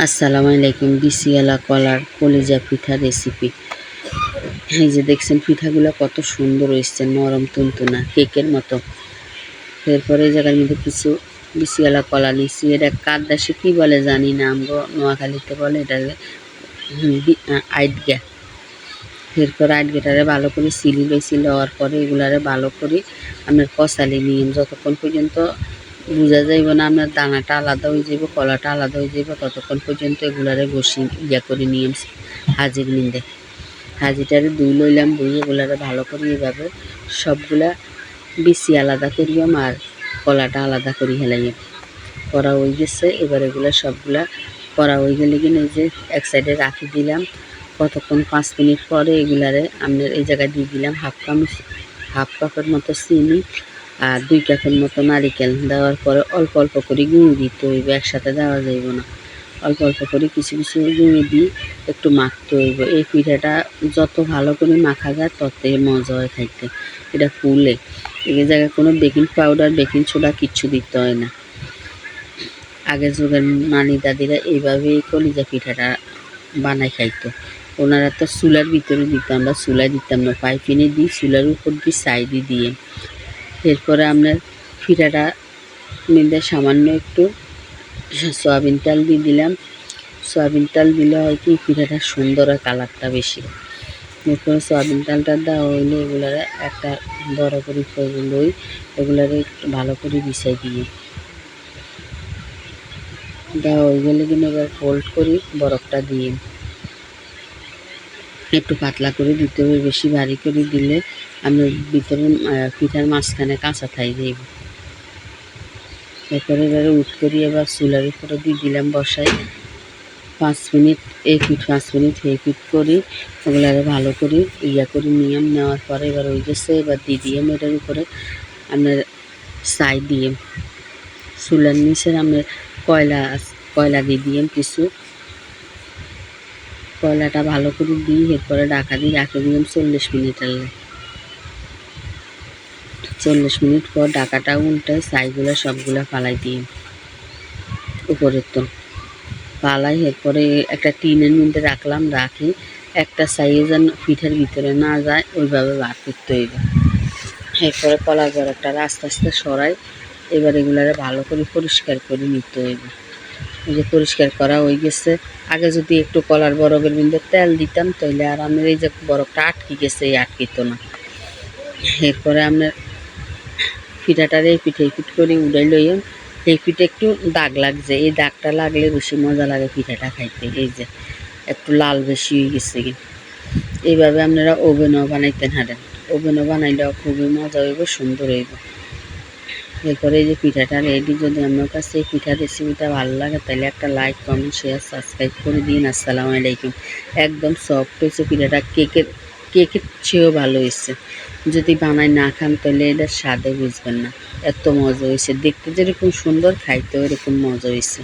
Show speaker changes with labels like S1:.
S1: আসসালামু আলাইকুম। বিসিওয়ালা কলার কলিজা পিঠা রেসিপি। এই যে দেখছেন পিঠাগুলো কত সুন্দর হয়েছে, নরম তুনতুনা কেকের মতো। এরপরে এই জায়গার মধ্যে কিছু বিসিওয়ালা কলা নিচ্ছি। এটা কার দেশে কী বলে জানি না, আমগো নোয়াখালীতে বলে এটা আইটগা। এরপর আইটগেটারে ভালো করে সিলি লইছি, লওয়ার পরে এগুলারে ভালো করে আপনার কষালি নিয়ে যতক্ষণ পর্যন্ত বোঝা যাইব না আপনার দানাটা আলাদা হয়ে যাব, কলাটা আলাদা হয়ে যাব, ততক্ষণ পর্যন্ত এগুলারে বসি করে নিয়ে হাজির নিন্দে। হাজিটারে দুই লইলাম, দুই এগুলারে ভালো করে এভাবে সবগুলা বিচি আলাদা করিয়াম আর কলাটা আলাদা করি হেলাইয়াম। করা হয়ে গেছে। এবার এগুলা সবগুলা করা হয়ে গেলে কিনা এই যে এক সাইডে রাখি দিলাম। কতক্ষণ 5 মিনিট পরে এগুলারে আপনার এই জায়গায় দিয়ে দিলাম হাফ কাপের মতো চিনি আর 2 কাপের মতো নারিকেল। দেওয়ার পরে অল্প অল্প করে গুঁড়ি দিতে হইব, একসাথে দেওয়া যাইব না। অল্প অল্প করে কিছু কিছু গুঁড়ি দিয়ে একটু মাখতে হইব। এই পিঠাটা যত ভালো করে মাখা যায় ততই মজা হয় খাইতে। এটা ফুলে এই জায়গায় কোনো বেকিং পাউডার বেকিং সোডা কিচ্ছু দিতে হয় না। আগের যুগের নানি দাদিরা এইভাবেই কলিজা পিঠাটা বানাই খাইতো। ওনারা তো চুলার ভিতরে দিত, আমরা চুলায় দিতাম না, পাইপিনে দিই চুলার উপর দিয়ে সাইডে দিয়ে। এরপরে আপনার পিঠাটা মধ্যে সামান্য একটু সয়াবিন তেল দিয়ে দিলাম। সয়াবিন তেল দিলে হয় কি পিঠাটা সুন্দর হয়, কালারটা বেশি। এরপরে সয়াবিন তেলটা দেওয়া হইলে এগুলারে একটা বড় করে লই, এগুলারে একটু ভালো করে বিছাই দিয়ে দেওয়া হয়ে গেলে কিন্তু এবার ফোল্ড করি, বরফটা দিয়ে একটু পাতলা করে দিতে হবে। বেশি ভারী করে দিলে আমি ভিতরে পিঠার মাঝখানে কাঁচা থাই যাইব। এরপরে এবারে উঠ করি, এবার চুলার উপরে দিয়ে দিলাম বসাই 5 মিনিট। এই পিঠ 5 মিনিট এই পিঠ করি, ওগুলারে ভালো করে করে নেওয়ার পরে এবার হয়ে গেছে। এবার দিয়ে দিয়ে এটার উপরে আপনার ছাই দিয়ে চুলার নিচের আপনার কয়লা দিয়ে দিয়ে কিছু কয়লাটা ভালো করে দিই। এরপরে ঢাকা দিয়ে রাখে দিলাম 40 মিনিটের। 40 মিনিট পর ঢাকাটা উল্টে ছাইগুলো সবগুলো ফালাই দিই উপরের তো পালাই। এরপরে একটা টিনের মধ্যে রাখলাম, রাখি একটা সাইজ যেন পিঠার ভিতরে না যায় ওইভাবে বার করতে হইবে। এরপরে কলার বরফটা আস্তে আস্তে সরাই। এবার এগুলারে ভালো করে পরিষ্কার করে নিতে হইবে। এই যে পরিষ্কার করা হয়ে গেছে। আগে যদি একটু কলার বরফের মধ্যে তেল দিতাম তাহলে আর আমার এই যে বরফটা আটকে গেছে এই আটকিত না। এরপরে আপনার পিঠাটারে এই পিঠে পিঠ করে উড়াই লইয়াম। এই পিঠে একটু দাগ লাগছে, এই দাগটা লাগলে বেশি মজা লাগে পিঠাটা খাইতে। এই যে একটু লাল বেশি হয়ে গেছে কি, এইভাবে আপনারা ওভেনও বানাইতে হারেন। ওভেনও বানাইলেও খুবই মজা হইব, সুন্দর হইব। এরপরে এই যে পিঠাটা রেডি। যদি আপনার কাছে এই পিঠার রেসিপিটা ভালো লাগে তাহলে একটা লাইক কমেন্ট শেয়ার সাবস্ক্রাইব করে দিন। আসসালামু আলাইকুম। একদম সফট হয়েছে পিঠাটা, কেকের চেয়েও ভালো হয়েছে। যদি বানাই না খান তাহলে এটা স্বাদে বুঝবেন না, এত মজা হয়েছে। দেখতে যেরকম সুন্দর খাইতেও এরকম মজা হয়েছে।